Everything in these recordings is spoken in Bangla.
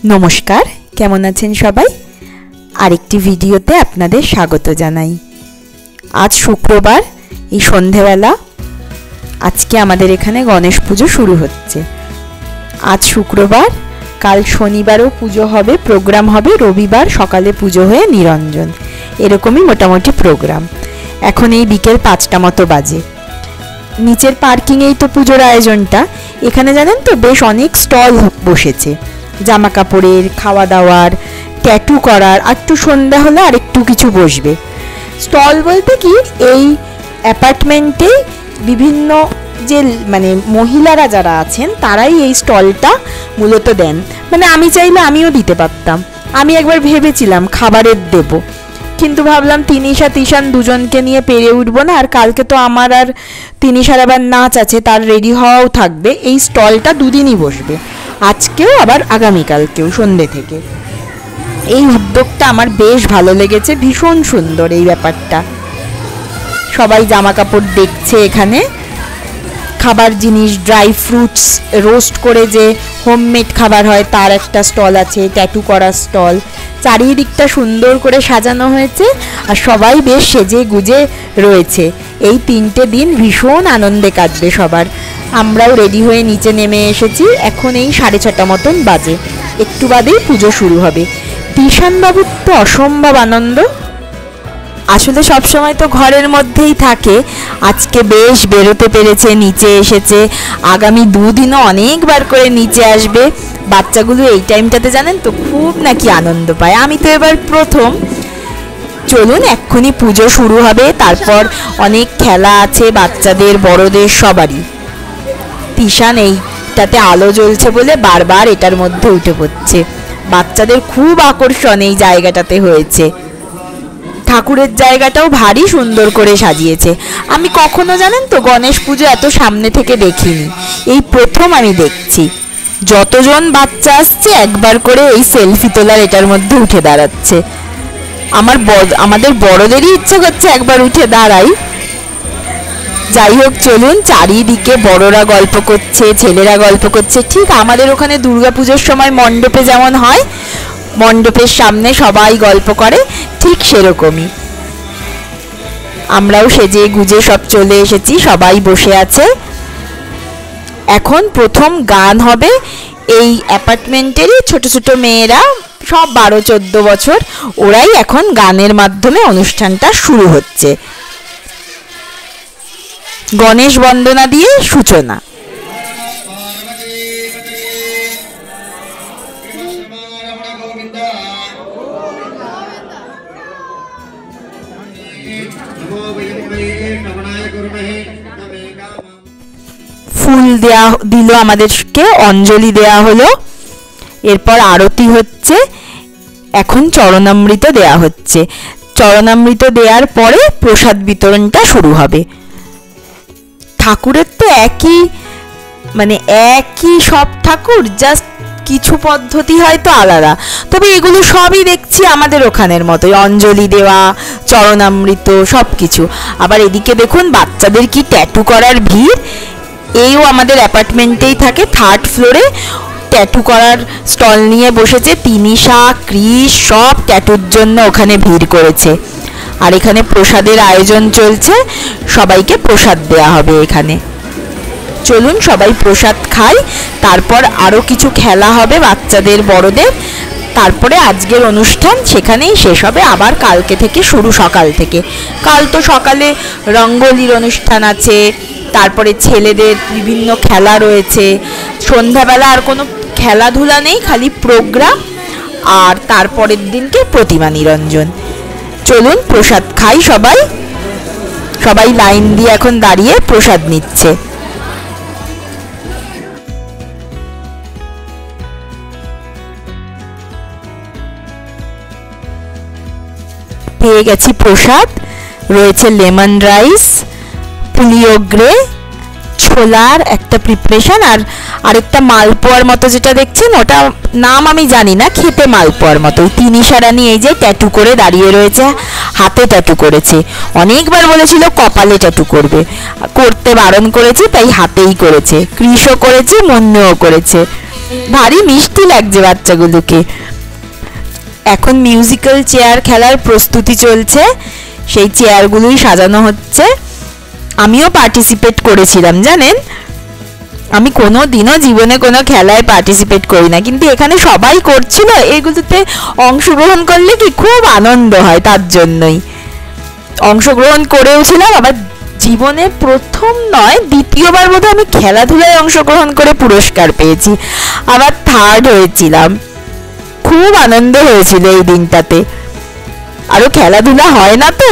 নমস্কার, কেমন আছেন সবাই? আরেকটি ভিডিওতে আপনাদের স্বাগত জানাই। আজ শুক্রবার, এই সন্ধেবেলা আজকে আমাদের এখানে গণেশ পুজো শুরু হচ্ছে। আজ শুক্রবার, কাল শনিবারও পুজো হবে, প্রোগ্রাম হবে, রবিবার সকালে পুজো হয়ে নিরঞ্জন, এরকমই মোটামুটি প্রোগ্রাম। এখন এই বিকেল 5টা মতো বাজে। নিচের পার্কিংয়েই তো পুজোর আয়োজনটা। এখানে জানেন তো বেশ অনেক স্টল বসেছে, জামা কাপড়ের, খাওয়া দাওয়ার, ট্যাটু করার, আর একটু সন্ধ্যা হলে আর একটু কিছু বসবে। স্টল বলতে কি, এই অ্যাপার্টমেন্টে বিভিন্ন যে মহিলারা যারা আছেন তারাই এই স্টলটা মূলত দেন। আমি চাইলে আমিও দিতে পারতাম। আমি একবার ভেবেছিলাম খাবারের দেব, কিন্তু ভাবলাম তিনিশা তিশান দুজনকে নিয়ে পেরে উঠবো না। আর কালকে তো আমার আর তিনিশার আবার নাচ আছে, তার রেডি হওয়াও থাকবে। এই স্টলটা দুদিনই বসবে, আজকেও আবার আগামীকালকেও সন্ধ্যে থেকে। এই উদ্যোগটা আমার বেশ ভালো লেগেছে, ভীষণ সুন্দর এই ব্যাপারটা। সবাই জামা কাপড় দেখছে, এখানে খাবার জিনিস, ড্রাই ফ্রুটস রোস্ট করে যে হোমমেড খাবার হয় তার একটা স্টল আছে, ট্যাটু করার স্টল। চারিদিকটা সুন্দর করে সাজানো হয়েছে আর সবাই বেশ সেজে গুজে রয়েছে। এই 3টে দিন ভীষণ আনন্দে কাটবে সবার। আমরাও রেডি হয়ে নিচে নেমে এসেছি। এখন এই 6:30 মতন বাজে, একটু বাদেই পুজো শুরু হবে। তিশানবাবুর তো অসম্ভব আনন্দ। আসলে সবসময় তো ঘরের মধ্যেই থাকে, আজকে বেশ বেরোতে পেরেছে, নিচে এসেছে। আগামী 2 দিনও অনেকবার করে নিচে আসবে। বাচ্চাগুলো এই টাইমটাতে জানেন তো খুব নাকি আনন্দ পায়। আমি তো এবার প্রথম। চলুন, এক্ষুনি পুজো শুরু হবে, তারপর অনেক খেলা আছে বাচ্চাদের বড়দের সবারই। তিশান এইটাতে আলো জ্বলছে বলে বারবার এটার মধ্যে উঠে পড়ছে। বাচ্চাদের খুব আকর্ষণ এই জায়গাটাতে হয়েছে। ঠাকুরের জায়গাটাও ভারী সুন্দর করে সাজিয়েছে। আমি কখনো জানেন তো গণেশ পুজো এত সামনে থেকে দেখিনি, এই প্রথম আমি দেখছি। যতজন বাচ্চা আসছে একবার করে এই সেলফি তোলার এটার মধ্যে উঠে দাঁড়াচ্ছে। আমাদের বড়দেরই ইচ্ছে করছে একবার উঠে দাঁড়াই। যাই হোক, চলুন। চারিদিকে বড়রা গল্প করছে, ছেলেরা গল্প করছে। ঠিক আমাদের ওখানে দুর্গাপুজোর সময় মণ্ডপে যেমন হয়, মণ্ডপের সামনে সবাই গল্প করে, ঠিক সেরকমই। আমরাও সেজে গুজে সব চলে এসেছি, সবাই বসে আছে। এখন প্রথম গান হবে। এই অ্যাপার্টমেন্টেরই ছোট ছোট মেয়েরা, সব 12-14 বছর, ওরাই এখন গানের মাধ্যমে অনুষ্ঠানটা শুরু হচ্ছে। গণেশ বন্দনা দিয়ে সূচনা। ফুল দিল আমাদেরকে, অঞ্জলি দেয়া হলো। এরপর আরতি হচ্ছে। এখন চরণামৃত দেয়া হচ্ছে। চরণামৃত দেওয়ার পরে প্রসাদ বিতরণটা শুরু হবে। ঠাকুরের তো একই সব ঠাকুর, জাস্ট কিছু পদ্ধতি হয়তো আলাদা, তবে এগুলো সবই দেখছি আমাদের ওখানের মতোই, অঞ্জলি দেওয়া, চরণামৃত সবকিছু। আবার এদিকে দেখুন বাচ্চাদের কি ট্যাটু করার ভিড়। এইও আমাদের অ্যাপার্টমেন্টেই থাকে, 3rd ফ্লোরে ট্যাটু করার স্টল নিয়ে বসেছে। তিনিশা, ক্রিস সব ট্যাটুর জন্য ওখানে ভিড় করেছে। আর এখানে প্রসাদের আয়োজন চলছে, সবাইকে প্রসাদ দেয়া হবে এখানে। চলুন সবাই প্রসাদ খাই, তারপর আরও কিছু খেলা হবে বাচ্চাদের বড়দের। তারপরে আজকের অনুষ্ঠান সেখানেই শেষ হবে। আবার কালকে থেকে শুরু, সকাল থেকে। কাল তো সকালে রঙ্গোলির অনুষ্ঠান আছে, তারপরে ছেলেদের বিভিন্ন খেলা রয়েছে। সন্ধ্যাবেলা আর কোনো খেলাধুলা নেই, খালি প্রোগ্রাম। আর তারপরের দিনকে প্রতিমা নিরঞ্জন। চলুন প্রসাদ খাই সবাই। সবাই লাইন দিয়ে এখন দাঁড়িয়ে প্রসাদ নিচ্ছে। পেয়ে গেছি প্রসাদ। রয়েছে লেমন রাইস, পুলিওগ্রে, ছোলার একটা প্রিপারেশন, আর আরেকটা মালপোয়ার মতো যেটা দেখছেন, ওটা নাম আমি জানি না, খেতে মালপোয়ার মতো। তিনিশা রানী এই যে ট্যাটু করে দাঁড়িয়ে রয়েছে, হাতে ট্যাটু করেছে। অনেকবার বলেছিল কপালে ট্যাটু করবে, করতে বারণ করেছি, তাই হাতেই করেছে। কৃষও করেছে, মন্যও করেছে। ভারী মিষ্টি লাগছে বাচ্চাগুলোকে। এখন মিউজিক্যাল চেয়ার খেলার প্রস্তুতি চলছে, সেই চেয়ারগুলোই সাজানো হচ্ছে। আমিও পার্টিসিপেট করেছিলাম জানেন, আমি কোনো দিনও জীবনে কোনো খেলায় পার্টিসিপেট করি না, কিন্তু এখানে সবাই করছিল, এগুলোতে অংশগ্রহণ করলে কি খুব আনন্দ হয়, তার জন্যই অংশগ্রহণ করেওছিলাম। আবার জীবনে প্রথম নয়, দ্বিতীয়বার বোধহয় আমি খেলাধুলায় অংশগ্রহণ করে পুরস্কার পেয়েছি, আবার থার্ড হয়েছিলাম। খুব আনন্দ হয়েছিল এই দিনটাতে। আরো খেলাধুলা হয় না তো,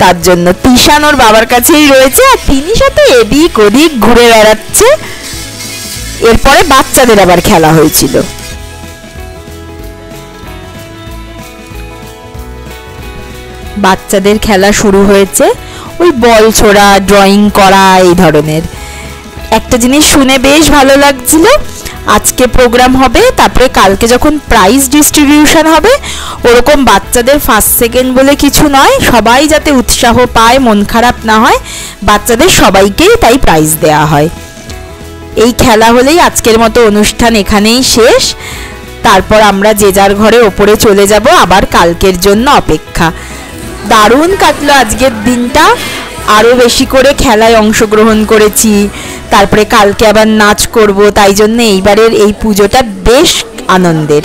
তার জন্য তিশান ওর বাবার কাছেই রয়েছে, আর তিনি সাথে এদিক ওদিক ঘুরে বেড়াচ্ছে। এরপরে বাচ্চাদের আবার খেলা হয়েছিল। বাচ্চাদের খেলা শুরু হয়েছে, ওই বল ছোড়া, ড্রয়িং করা, এই ধরনের। একটা জিনিস শুনে বেশ ভালো লাগছিল, আজকে প্রোগ্রাম হবে, তারপরে কালকে যখন প্রাইজ ডিস্ট্রিবিউশন হবে, ওরকম বাচ্চাদের ফার্স্ট সেকেন্ড বলে কিছু নয়, সবাই যাতে উৎসাহ পায়, মন খারাপ না হয়, বাচ্চাদের সবাইকেই তাই প্রাইজ দেওয়া হয়। এই খেলা হলেই আজকের মতো অনুষ্ঠান এখানেই শেষ। তারপর আমরা যে যার ঘরে ওপরে চলে যাব, আবার কালকের জন্য অপেক্ষা। দারুণ কাটলো আজকের দিনটা, আরো বেশি করে খেলায় অংশগ্রহণ করেছি, তারপরে কালকে আবার নাচ করব, তাই জন্য এইবারের এই পুজোটা বেশ আনন্দের।